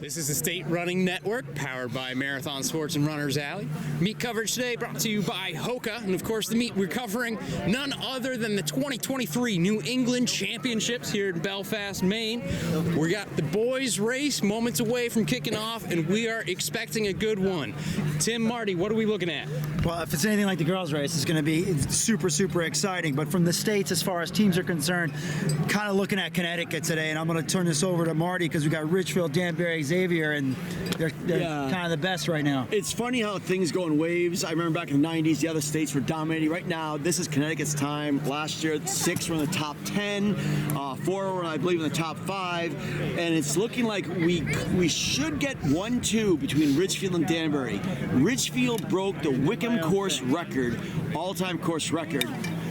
This is the State Running Network, powered by Marathon Sports and Runners Alley. Meet coverage today brought to you by Hoka, and of course the meet we're covering none other than the 2023 New England Championships here in Belfast, Maine. We got the boys race moments away from kicking off, and we are expecting a good one. Tim, Marty, what are we looking at? Well, if it's anything like the girls' race, it's going to be super, super exciting. But from the States, as far as teams are concerned, kind of looking at Connecticut today, and I'm going to turn this over to Marty because we got Richfield, Danbury, Xavier, and they're kind of the best right now. It's funny how things go in waves. I remember back in the 90s, the other states were dominating. Right now, this is Connecticut's time. Last year, 6 were in the top 10, 4 were, I believe, in the top 5, and it's looking like we should get 1-2 between Richfield and Danbury. Richfield broke the Wickham course record, all-time course record.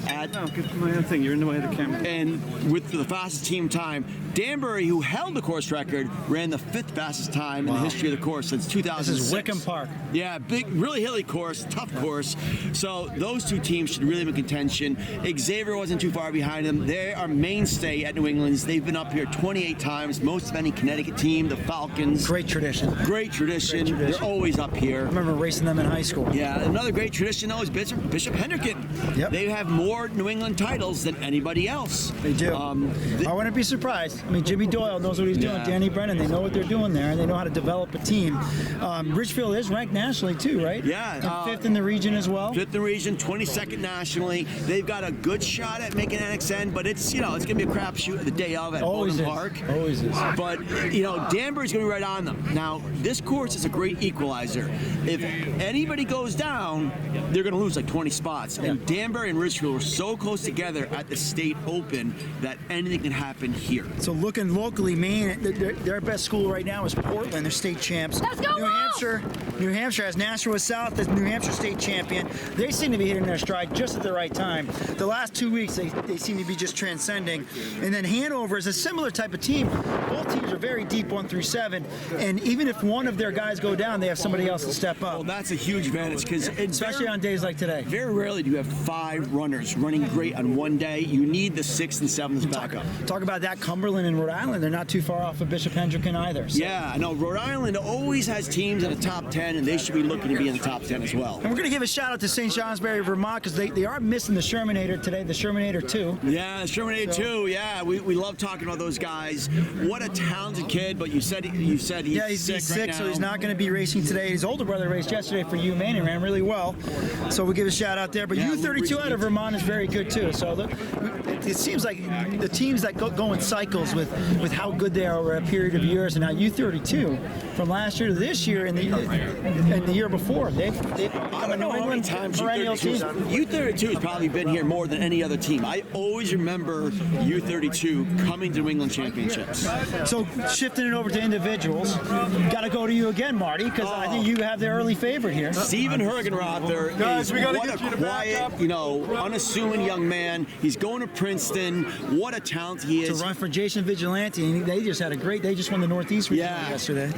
Get my other thing. You're in the way of the camera. And with the fastest team time, Danbury, who held the course record, ran the 5th fastest time in the history of the course since 2006. This is Wickham Park. Yeah, big, really hilly course, tough course. So those two teams should really be in contention. Xavier wasn't too far behind them. They are mainstay at New England's. They've been up here 28 times, most of any Connecticut team. The Falcons. Great tradition. Great tradition. They're always up here. I remember racing them in high school. Yeah, another great tradition, though, is Bishop Hendricken. Yep. They have more New England titles than anybody else. They do. I wouldn't be surprised. I mean, Jimmy Doyle knows what he's doing. Yeah. Danny Brennan, they know what they're doing there, and they know how to develop a team. Richfield is ranked nationally, too, right? Yeah. And 5th in the region as well. 5th in the region, 22nd nationally. They've got a good shot at making NXN, but it's going to be a crapshoot the day of at Bowden Park. Always is. But, Danbury's going to be right on them. Now, this course is a great equalizer. If anybody goes down, they're going to lose like 20 spots. And Danbury and Richfield were so close together at the State Open that anything can happen here. So looking locally, Maine, their best school right now is Portland. They're state champs. Let's go, New Hampshire has Nashua South as New Hampshire state champion. They seem to be hitting their stride just at the right time. The last 2 weeks, they seem to be just transcending. And then Hanover is a similar type of team. Both teams are very deep 1 through 7. And even if one of their guys go down, they have somebody else to step up. Well, that's a huge advantage because especially on days like today. Very rarely do you have 5 runners running great on one day. You need the 6th and 7th backup. Talk about that. Cumberland and Rhode Island, they're not too far off of Bishop Hendricken either. So. Yeah, I know. Rhode Island always has teams in the top 10, and they should be looking to be in the top 10 as well. And we're going to give a shout out to St. Johnsbury, Vermont, because they are missing the Shermanator today, the Shermanator 2. Yeah, the Shermanator 2. Yeah, we love talking about those guys. What a talented kid, but you said he's sick right now. So he's not going to be racing today. His older brother raced yesterday for UMaine and ran really well. So we'll give a shout out there. But U32 out of Vermont is very good too. So it seems like the teams that go in cycles with how good they are over a period of years, and now U32 from last year to this year and the year before, they've become a New England perennial team. U32 has probably been here more than any other team. I always remember U32 coming to New England championships. So shifting it over to individuals, got to go to you again, Marty, because I think you have the early favorite here. Steven Hergenrother is what a quiet, unassuming young man. He's going to Princeton. What a talent he is. To run for Jason Vigilante, and they just won the Northeast regional yesterday.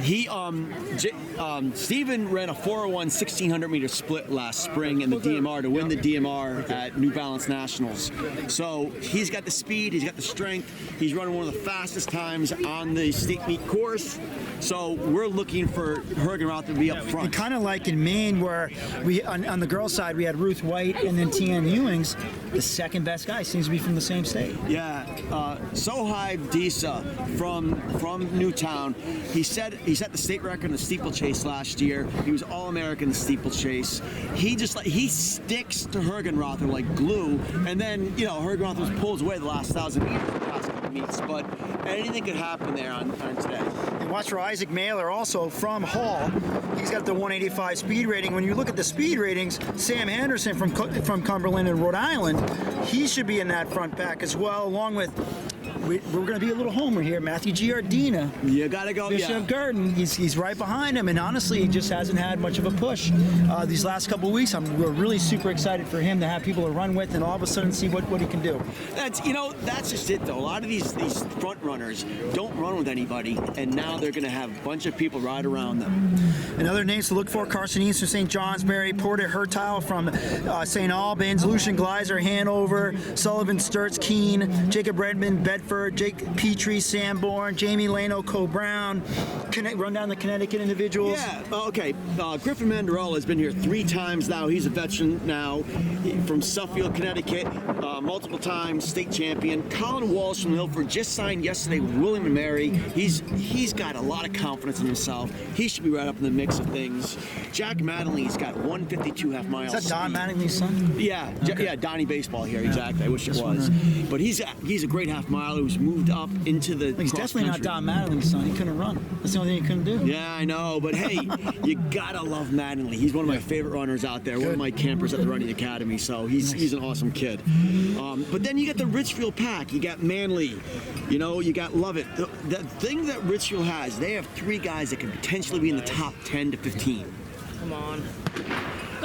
Steven ran a 401 1600 meter split last spring in the DMR to win the DMR at New Balance Nationals. So he's got the speed, he's got the strength, he's running one of the fastest times on the state meet course. So we're looking for Hergenrother to be up front. And kind of like in Maine, where we on the girls' side we had Ruth White and then Tian Ewings. The second best guy seems to be from the same state. Yeah, Sohaib Disa from Newtown. He set the state record in the steeplechase last year. He was All-American in the steeplechase. He sticks to Hergenrother like glue, and then Hergenrother pulls away the last 1,000 meters the past couple meets. But anything could happen there on today. And watch for Isaac Mailer, also from Hall. He's got the 185 speed rating. When you look at the speed ratings, Sam Henderson from Cumberland and Rhode Island, he should be in that front pack as well, along with we're going to be a little homer here. Matthew Giardina. You got to go, Bishop Garden. He's right behind him, and honestly, he just hasn't had much of a push these last couple of weeks. We're really super excited for him to have people to run with, and all of a sudden see what he can do. That's just it though. A lot of these front runners don't run with anybody, and now they're going to have a bunch of people ride around them. And other names to look for: Carson East from St. Johnsbury, Porter Hertile from St. Albans, Lucian Gleiser, Hanover, Sullivan Sturts, Keene, Jacob Redmond, Bedford. Stanford, Jake Petrie, Sanborn, Jamie Lano, Cole Brown. Run down the Connecticut individuals. Yeah, okay. Griffin Mandarella has been here 3 times now. He's a veteran now from Suffield, Connecticut, multiple times state champion. Colin Walsh from Milford just signed yesterday with William & Mary. He's got a lot of confidence in himself. He should be right up in the mix of things. Jack Mattingly's got 152 half miles. Is that Don Mattingly's son? Yeah, yeah, Donnie Baseball here, exactly. I wish it was. But he's a great half miler who's moved up into the He's definitely not Don Mattingly's son. He couldn't run. That's the only thing he couldn't do. Yeah, I know, but hey, you gotta love Mattingly. He's one of my favorite runners out there. One of my campers at the Running Academy, so he's an awesome kid. But then you got the Richfield pack. You got Manley. You got Lovett. The thing that Richfield has, they have 3 guys that can potentially be in the top 10 to 15. Come on.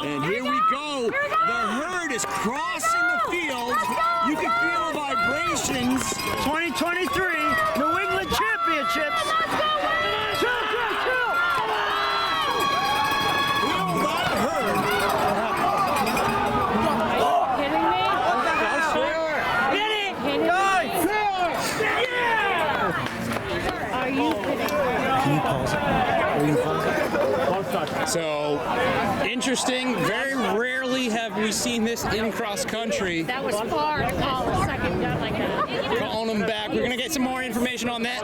And here we go. The herd is crossing the field. You can feel the vibrations. 2023 New England Championships. So interesting. Very rarely have we seen this in cross country. That was far to call a second gun like that. Calling them back. We're gonna get some more information on that.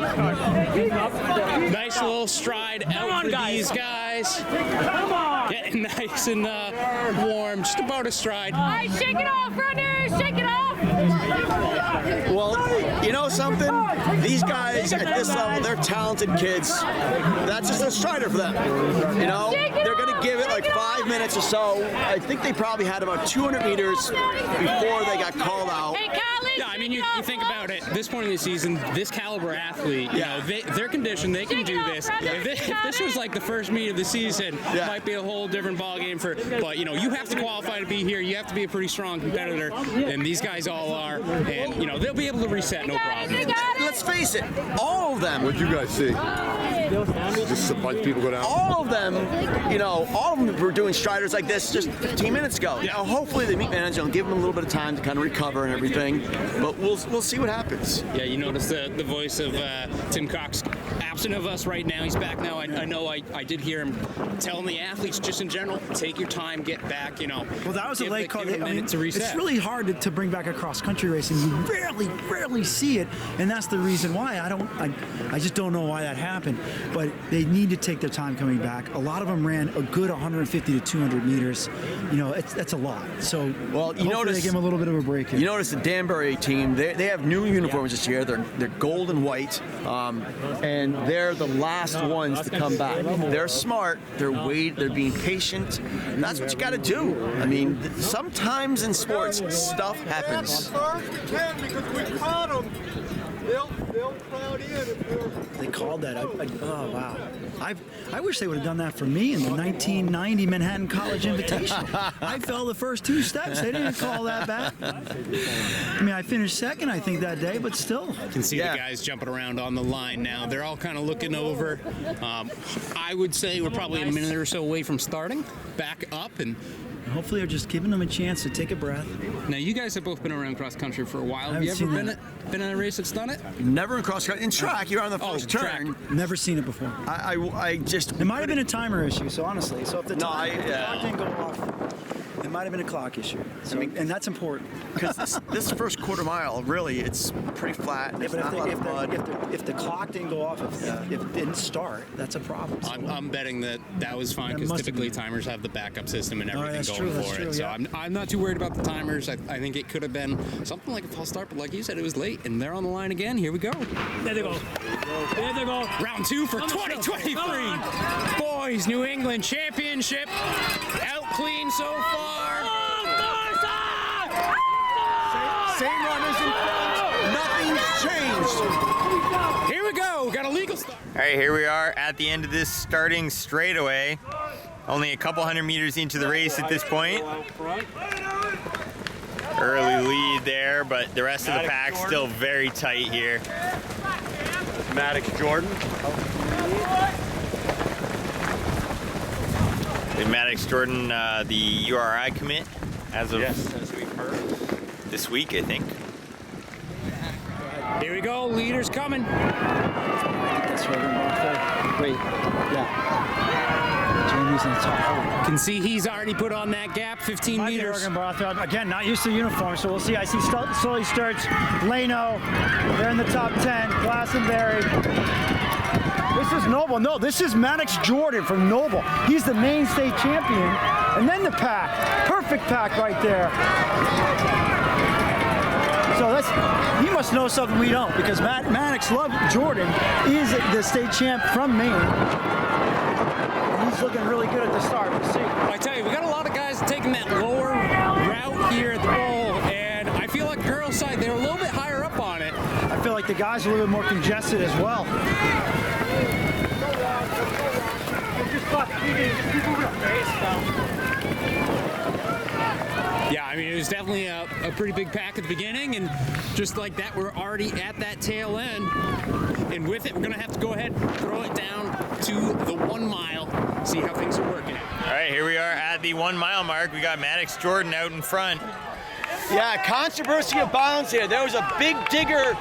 Nice little stride out for these guys. Getting nice and warm. Just about a stride. All right, shake it off, runners! Shake it off! Well, you know something? These guys at this level, they're talented kids. That's just a strider for them. They're going to give it like 5 minutes or so. I think they probably had about 200 meters before they got called out. Hey, Kylie! Yeah, I mean, you think about it. This point in the season, this caliber athlete, they're conditioned. They can do this. If this was like the first meet of the season, it might be a whole different ballgame But you have to qualify to be here. You have to be a pretty strong competitor, and these guys all are. And they'll be able to reset no problem. Let's face it, all of them. What'd you guys see? Just a bunch of people go down. All of them, all of them were doing striders like this just 15 minutes ago. Hopefully the meet manager will give them a little bit of time to kind of recover and everything. But we'll see what happens. Yeah, you notice the voice of Tim Cox absent of us right now. He's back now. I know I did hear him telling the athletes just in general, take your time, get back. Well, that was a late call. Give it a minute to reset. It's really hard to bring back a cross country race, and you rarely see it, and that's the reason why I just don't know why that happened. But they need to take their time coming back. A lot of them ran a good 150 to 200 meters. That's a lot. So you notice they give them a little bit of a break here. You notice the Danbury team. They have new uniforms this year. They're gold and white, and they're the last ones to come back. They're smart. They're being patient. That's what you got to do. I mean, sometimes in sports, stuff happens. Because we caught them. They'll crowd in. They called that. Oh wow! I wish they would have done that for me in the 1990 Manhattan College Invitation. I fell the first 2 steps. They didn't call that back. I mean, I finished second, I think, that day, but still. You can see the guys jumping around on the line now. They're all kind of looking over. I would say we're probably a minute or so away from starting. Back up and. Hopefully, they're just giving them a chance to take a breath. Now, you guys have both been around cross country for a while. Have you ever been in a race that's done it? Never in cross country. In track, you're on the first turn. Never seen it before. I just. It might have been a timer issue. So honestly, if the clock didn't go off. It might have been a clock issue, and that's important. Because this first quarter mile, really, it's pretty flat. Yeah, but if the clock didn't go off, if it didn't start, that's a problem. I'm betting that was fine because typically timers have the backup system and everything going for it. So I'm not too worried about the timers. I think it could have been something like a false start, but like you said, it was late, and they're on the line again. Here we go. There they go. There they go. Round 2 for 2023 Boys New England Championship. Out clean so far. Same runners in front. Nothing's changed. Here we go. Got a legal start. All right, here we are at the end of this starting straightaway. Only a couple hundred meters into the race at this point. Early lead there, but the rest of the pack still very tight here. Maddox Jordan. Maddox Jordan, the URI commit as of as we've heard. this week, I think. Here we go, leaders coming. I think that's Hogan Barthel. Wait, yeah. Jamie's in the top 4. Can see he's already put on that gap, 15 Might be meters. Hogan Barthel. Again, not used to uniform, so we'll see. I see Sully Sturts, Leno, they're in the top 10, Glastonbury. This is Noble. No, this is Maddox Jordan from Noble. He's the main state champion. And then the pack. Perfect pack right there. So he must know something we don't, because Maddox Love Jordan is the state champ from Maine. And he's looking really good at the start. We'll see. I tell you, we got a lot of guys taking that lower route here at the bowl, and I feel like girls' side, they're a little bit higher up on it. I feel like the guys are a little bit more congested as well. Yeah, I mean, it was definitely a pretty big pack at the beginning, and just like that, we're already at that tail end. And with it, we're going to have to go ahead and throw it down to the 1 mile, see how things are working out. All right, here we are at the 1 mile mark. We got Maddox Jordan out in front. Yeah, controversy abounds here. There was a big digger.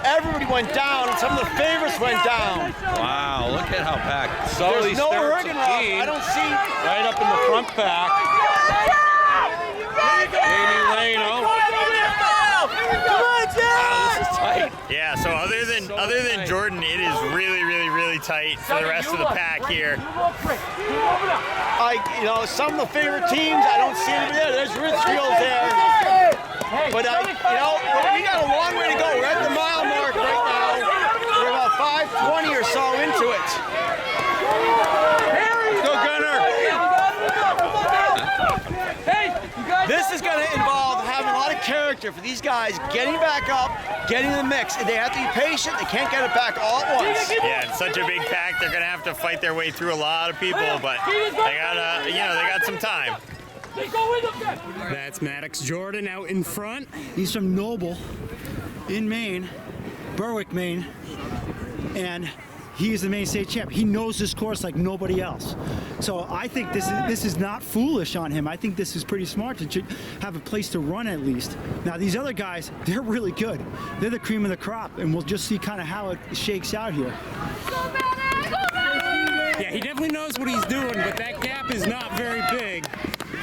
Everybody went down, and some of the favorites went down. Wow, look at how packed. There's no Hergenrod. I don't see. Right up in the front pack. Jamie Leno. Wow, this is tight. Yeah, so other than Jordan, it is really tight for the rest of the pack here. Some of the favorite teams, I don't see anybody there. There's Richfield there. But, we got a long way to go. We're at the mile mark right now. We're about 5:20 or so into it. Go Gunner. This is going to involve having a lot of character for these guys, getting back up, getting in the mix. They have to be patient. They can't get it back all at once. Yeah, it's such a big pack. They're gonna have to fight their way through a lot of people, but they got some time. That's Maddox Jordan out in front. He's from Noble in Maine, Berwick, Maine, and he is the Maine state champ. He knows this course like nobody else. So I think this is not foolish on him. I think this is pretty smart to have a place to run at least. Now these other guys, they're really good. They're the cream of the crop, and we'll just see kind of how it shakes out here. Yeah, he definitely knows what he's doing, but that gap is not very big.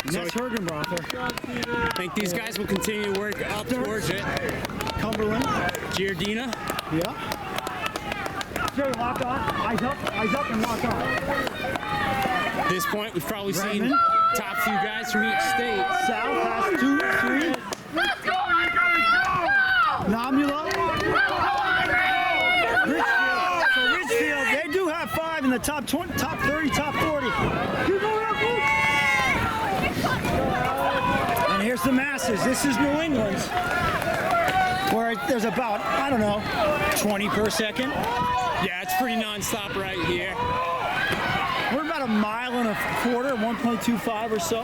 And that's Hergenrother. I think these guys will continue to work up towards it. Cumberland. Giardina. Yeah. Jerry, lock on. Eyes up and lock on. At this point, we've probably seen Redmond. top few guys from each state. South has 2, 3. Let's go! Nomula. Richfield. So Richfield, they do have 5 in the top 20, top 30, top 40. And here's the masses. This is New England, where there's about, 20 per second. Yeah, it's pretty non-stop right here. We're about 1.25 miles, 1.25 or so.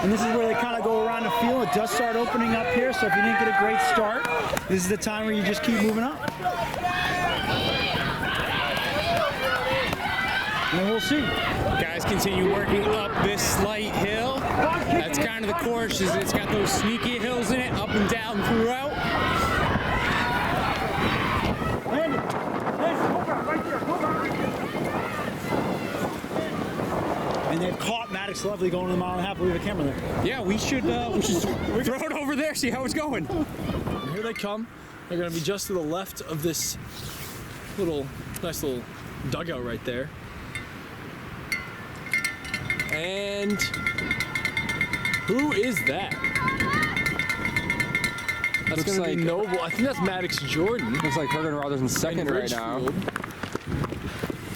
And this is where they kind of go around the field. It does start opening up here, so if you didn't get a great start, this is the time where you just keep moving up. And we'll see. Guys continue working up this slight hill. That's kind of the course. It's got those sneaky hills in it, up and down throughout. And they've caught Maddox Lovely going to the 1.5 miles. We have a camera there. Yeah, we should throw it over there, see how it's going. And here they come. They're going to be just to the left of this nice little dugout right there. And who is that? That's going to be Noble. I think that's Maddox Jordan. Looks like Hergenrother's in second right now.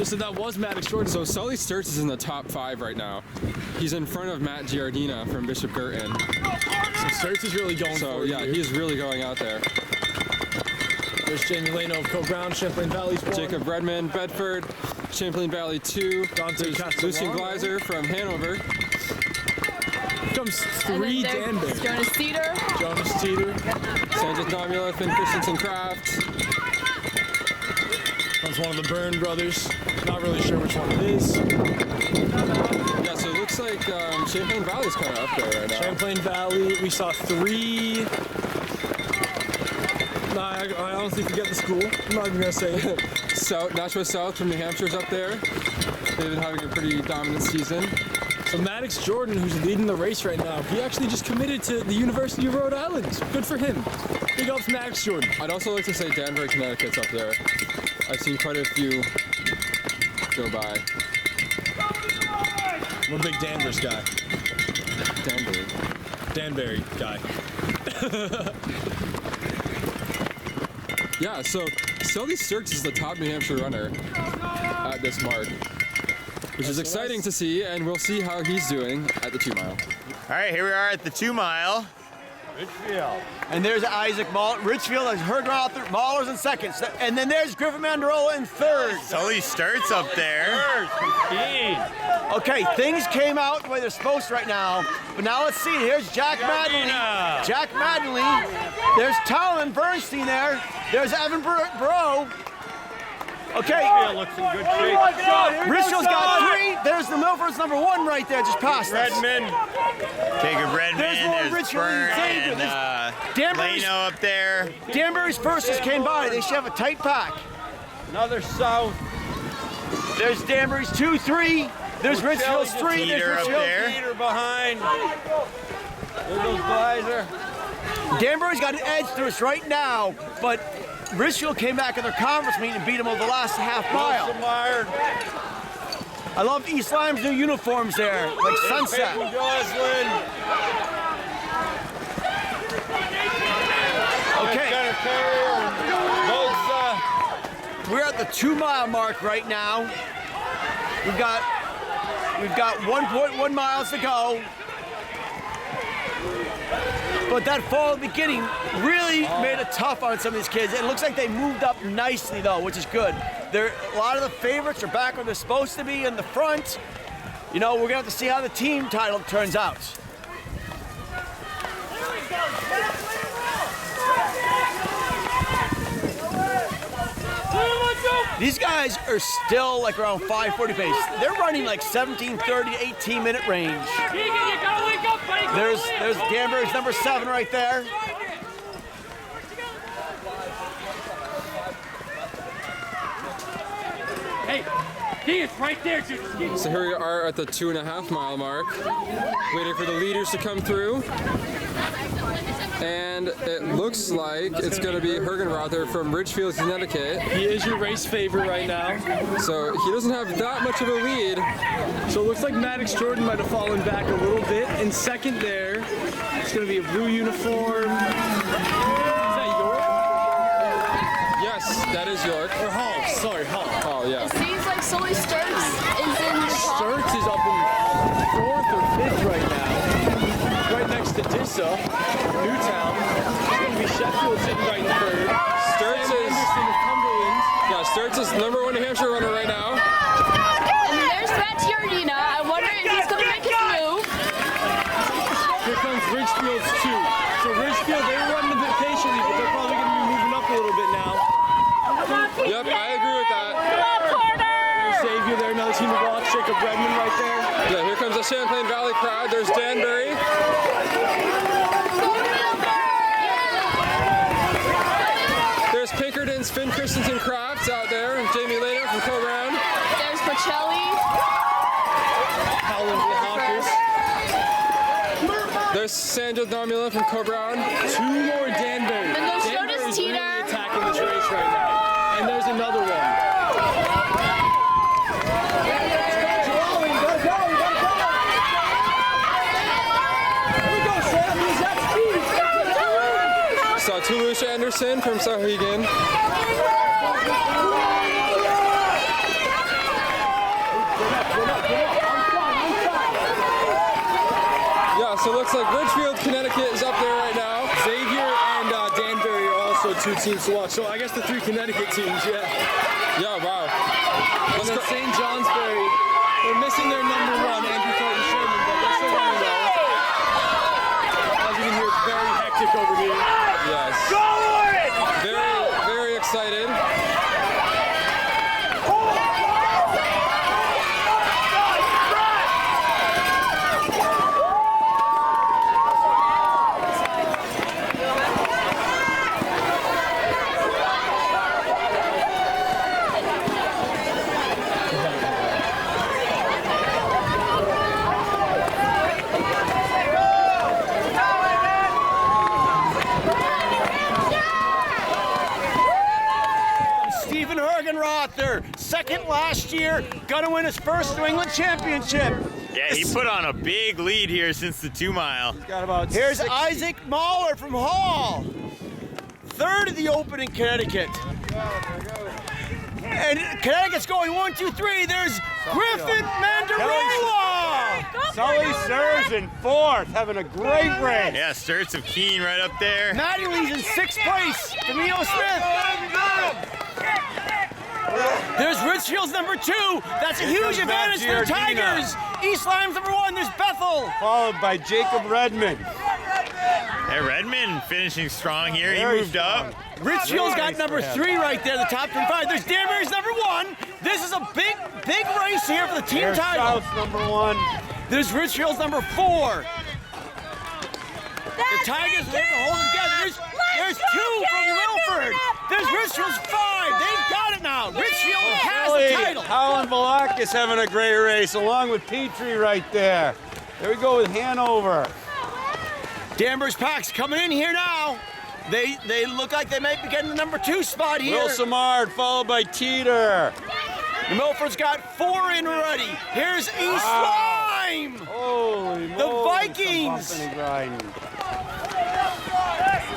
So that was Maddox Jordan. So Sully Sturts is in the top 5 right now. He's in front of Matt Giardina from Bishop Girton. So Sturts is really going for it. Yeah, he is really going out there. There's Jamie Leno of Co-Brown, Champlain Valley's 1. Jacob Redmond, Bedford, Champlain Valley 2. Dante There's Lucien Gleiser from Hanover. Comes 3 Danbury. Jonas Teeter. Jonas Teeter. Sanjit Nomula, Finn Christensen Kraft. Comes one of the Byrne brothers. Not really sure which one it is. Yeah, so it looks like Champlain Valley's kind of up there right now. Champlain Valley, we saw 3. I honestly forget the school. I'm not even gonna say it. South, Nashua South from New Hampshire's up there. They've been having a pretty dominant season. So Maddox Jordan, who's leading the race right now, he actually just committed to the University of Rhode Island. Good for him. Big ups Maddox Jordan. I'd also like to say Danbury, Connecticut's up there. I've seen quite a few go by. I'm a big Danvers guy. Danbury guy. Yeah, so Sully Sturks is the top New Hampshire runner at this mark, which is exciting to see, and we'll see how he's doing at the 2 mile. All right, here we are at the 2 mile. Richfield. And there's Isaac Mahler. Richfield has Hergenroth, Mahler's in second. And then there's Griffin Mandarola in third. Sully Sturts up there. Okay, things came out the way they're supposed to right now. But now let's see. Here's Jack Maddenley. Jack Maddenley. There's Talon Bernstein there. There's Evan Burrow. Okay. Richfield looks in good shape. Richfield's got 3. There's the Milford's number 1 right there, just past us. Redmond. Jacob Redmond. There's Richfield Byrne and and Leno up there. Danbury's first just came by. They should have a tight pack. Another South. There's Danbury's 2, 3. There's Richfield's 3. There's Teeter up Richfield. there. Peter behind. There goes Gleiser. Danbury's got an edge to us right now, but Richfield came back in their conference meeting and beat them over the last half mile. Meyer. I love East Lyme's new uniforms there, like sunset. Okay. We're at the 2 mile mark right now. We've got 1.1 miles to go. But that fall beginning really made it tough on some of these kids. It looks like they moved up nicely though, which is good. A lot of the favorites are back where they're supposed to be in the front. You know, we're gonna have to see how the team title turns out. These guys are still like around 5:40 pace. They're running like 17:30 to 18-minute range. There's Danbury's number 7 right there. Hey, he is right there, dude. So here we are at the 2.5 mile mark, waiting for the leaders to come through. And it looks like it's going to be Hergenrother from Ridgefield, Connecticut. He is your race favorite right now. So he doesn't have that much of a lead. So it looks like Maddox Jordan might have fallen back a little bit. In second there, it's going to be a blue uniform. Is that York? Yes, that is York. Or Hall. Sorry, Hall. Oh, yeah. It seems like Sully Sturks is in the top. Sturts is up in 4th or 5th right now. Right next to Dissa, Newtown. It's going to be Sheffield sitting right in 3rd. Sturts is, Anderson of Cumberland. yeah, Sturts is number 1 New Hampshire runner right now. And there's Matt Giardina. I wonder if he's going to make his move. Here comes Ridgefield's 2. So Ridgefield, they were running a bit patiently, but they're probably going to be moving up a little bit now. Yep, I agree with that. There's Xavier there, another team of rocks. Jacob Redmond right there. Yeah, here comes the Champlain Valley crowd. There's Danbury. There's Pinkerton's Finn Christensen Crafts out there, and Jamie Lehner from Co-Brown. There's Pacelli. Howland Lahakis. There's Sandra Domula from Co-Brown. 2 more Danbury. And there's Danbury's Jonas really Teeter. attacking this race right now. And there's another one. Saw Toulouse Anderson from Sahuagin. Yeah, so it looks like Ridgefield, Connecticut is up there right now. Xavier and Danbury are also 2 teams to watch. So I guess the 3 Connecticut teams, yeah. Yeah, wow. And then St. Johnsbury, they're missing their number 1, Andrew Thornton Sherman, but they're still running well. As you can hear, it's very hectic over here. Yes. Very, very excited. second last year, gonna win his first New England championship. Yeah, he put on a big lead here since the 2 mile. Here's Isaac Mahler from Hall. Third of the Open in Connecticut. And Connecticut's going 1, 2, 3. There's Griffin Mandarola. Sully serves in fourth, having a great race. Yeah, Sturts of Keene right up there. Mattingly's in 6th place. Camilo Smith. There's Richfield's number 2. That's a huge advantage for the Tigers. East Lyme's number 1. There's Bethel. Followed by Jacob Redmond. Hey, Redmond finishing strong here. He moved up. Richfield's got number 3 right there, the top 25. There's Danbury's number 1. This is a big race here for the team There's title. South's number 1. There's Richfield's number 4. The Tigers are holding together. There's 2 from Milford. There's Richfield's 5. They've got it now. Richfield has the title. Howland Velakis having a great race, along with Petrie right there. There we go with Hanover. Danvers Pack's coming in here now. They look like they might be getting the number 2 spot here. Will Samard followed by Teeter. Milford's got 4 in already. Here's East Lyme. Holy moly. The Vikings.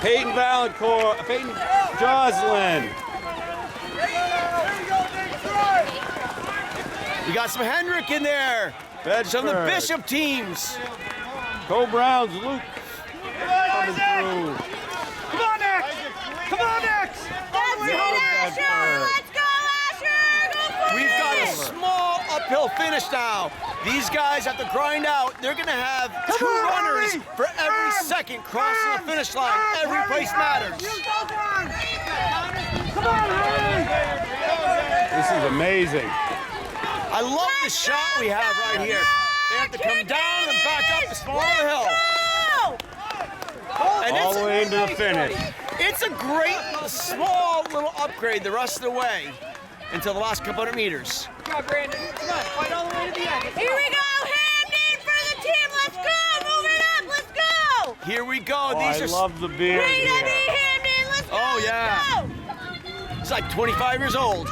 Peyton Valancourt, Peyton Joslin. We got some Hendrick in there. Some of the Bedford. Bishop teams. Go Browns, Luke coming through. Come on, Nex. Come on, Nex. We've got a small uphill finish now. These guys have to grind out. They're going to have 2 runners for every second crossing the finish line. Every place matters. This is amazing. I love the shot we have right here. They have to come down and back up the small hill. And All the way into the finish. It's a great small little upgrade the rest of the way until the last couple hundred meters. Come on, Brandon. Come on, fight all the way to the end. Here we go, Hamden for the team. Let's go. Move it up. Let's go. Here we go. Oh, These I are love the beard Way to here. be Hamden. Let's go. Oh, yeah. Let's go. It's like 25 years old.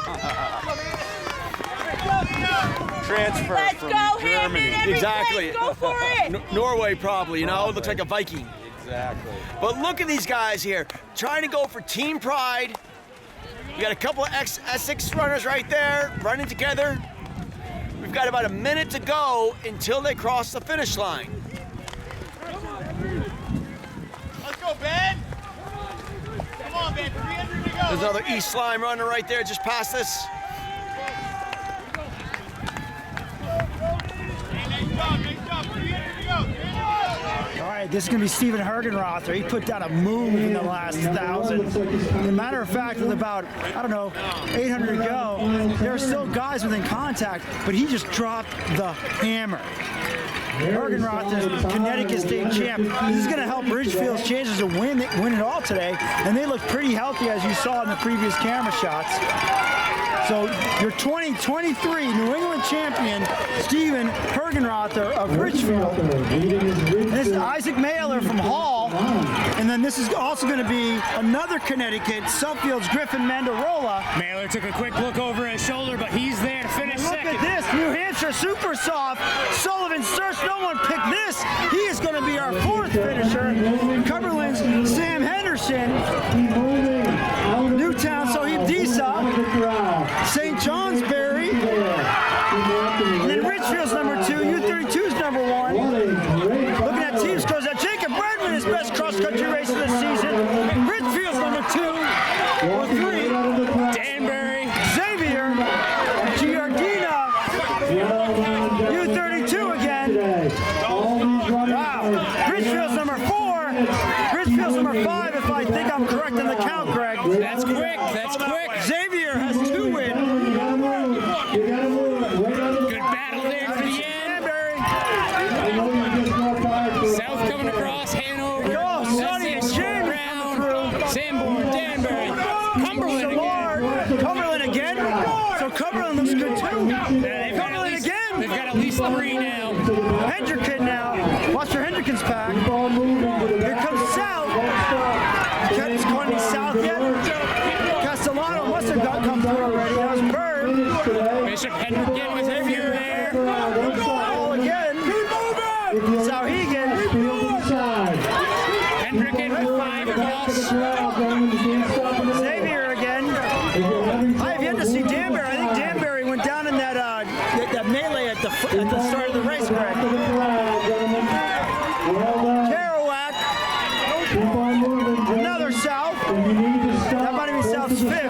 Transfer Let's from go, Hamden. Germany. Every Exactly. place, go for it. Norway probably, you know, looks like a Viking. Exactly. But look at these guys here, trying to go for team pride. We got a couple of Essex runners right there, running together. We've got about a minute to go until they cross the finish line. Let's go, Ben. Come on, Ben. 300 to go. There's another East Lyme runner right there, just past us. Nice job. 300 to go. All right, this is going to be Steven Hergenrother. He put down a move in the last 1,000. As a matter of fact, with about, 800 to go, there are still guys within contact, but he just dropped the hammer. Hergenrother, Connecticut State champ. This is going to help Ridgefield's chances to win it all today, and they look pretty healthy, as you saw in the previous camera shots. So your 2023 New England champion, Steven Hergenrother of Ridgefield. This is Isaac Mahler from Hall. And then this is also going to be another Connecticut, Suffield's Griffin Mandarola. Mailer took a quick look over his shoulder, but he's there to finish Look second. at this, New Hampshire Super Soft, Sullivan Search, no one picked this. He is going to be our 4th finisher. Cumberland's Sam Henderson, Newtown Sohib Disa, St. Johnsbury, and then Richfield's number 2, U32's number 1. Looking at team scores, Jacob Redmond, his best cross-country race of the season. Richfield's number 2 or 3. Danbury. Xavier Giardina, U32 again. Wow. Richfield's number 4. Richfield's number 5, if I think I'm correct in the count, Greg. That's quick. That's quick. Xavier has 2 wins. Good battle there to the end. South coming across, Hanover. Go, Sonny and James Brown, Sanborn, Danbury, Cumberland again. Cumberland again? So Cumberland looks good too. Cumberland again? They've got at least 3 now. Hendricken now. Watch for Hendricken's pack. Here comes South. It's going to be South yet. Castellano must have come through already. That was Bird. again with Xavier there. Ball again. Sauhegan. Hendricken with 5 plus. Xavier again. I have yet to see Danbury. I think Danbury went down in that melee at the start of the race, Greg. Kerouac. Another South. That might be South's 5th.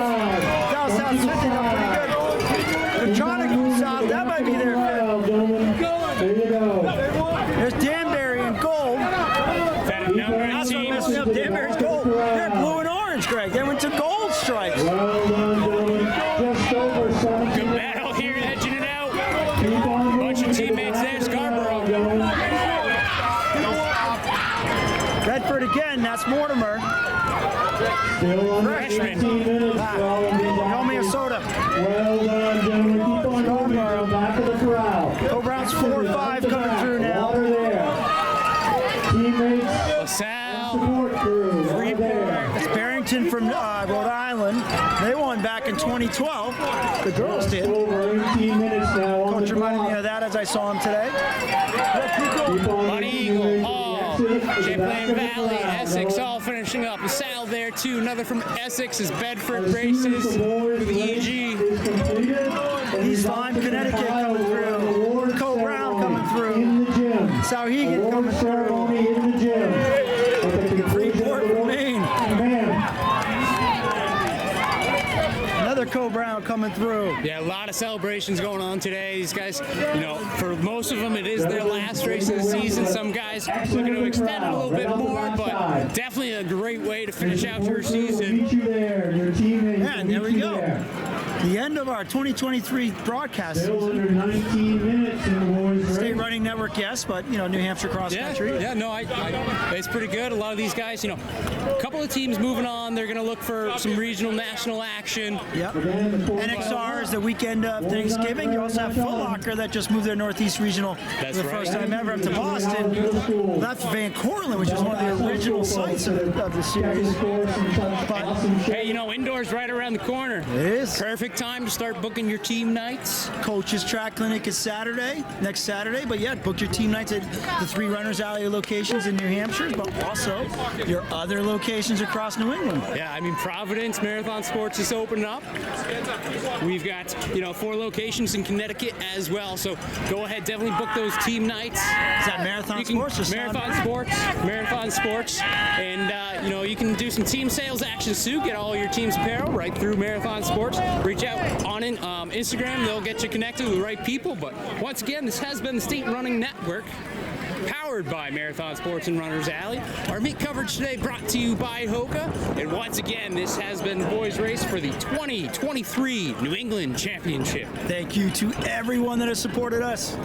South's 5th is up pretty good. Petronic South, that might be their 5th. There's Danbury in gold. That number That's what teams. messing up Danbury's gold. They're blue and orange, Greg. They went to gold stripes. Good battle here, edging it out. Bunch of teammates there, Scarborough. Redford again, that's Mortimer. Freshman. Call me a soda. Co-Brown's 4-5 coming through now. LaSalle. That's Barrington from Rhode Island. They won back in 2012. The girls did. Coach reminded me of that as I saw him today. Money Eagle, Hall, Champlain Valley, Essex all finishing up. LaSalle there too. Another from Essex is Bedford races with EG. East Lyme, Connecticut coming through. Co-Brown coming through. Sauhegan coming through. Freeport from Maine. Another Co-Brown coming through. Yeah, a lot of celebrations going on today. These guys, for most of them, it is their last race of the season. Some guys looking to extend it a little bit more, but definitely a great way to finish out your season. Yeah, and there we go. The end of our 2023 broadcast season. State Running Network, yes, but New Hampshire cross country. Yeah, no, it's pretty good. A lot of these guys, a couple of teams moving on. They're going to look for some regional, national action. Yep. NXR is the weekend of Thanksgiving. You also have Foot Locker that just moved their Northeast Regional for the first time ever up to Boston. That's Van Cortlandt, which is one of the original sites of the series. But hey, indoors right around the corner. it is. Perfect time to start booking your team nights. Coach's Track Clinic is next Saturday. But yeah, book your team nights at the 3 Runners Alley locations in New Hampshire, but also your other locations across New England. Yeah, Providence Marathon Sports is opening up. We've got, 4 locations in Connecticut as well. So go ahead, definitely book those team nights. Is that Marathon Sports or Marathon Sports. And, you can do some team sales actions too. Get all your team's apparel right through Marathon Sports. Reach out on Instagram. They'll get you connected with the right people. But once again, this has been the State Running Network, powered by Marathon Sports and Runners Alley. Our meet coverage today brought to you by Hoka. And once again, this has been the boys' race for the 2023 New England Championship. Thank you to everyone that has supported us.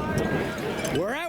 We're out.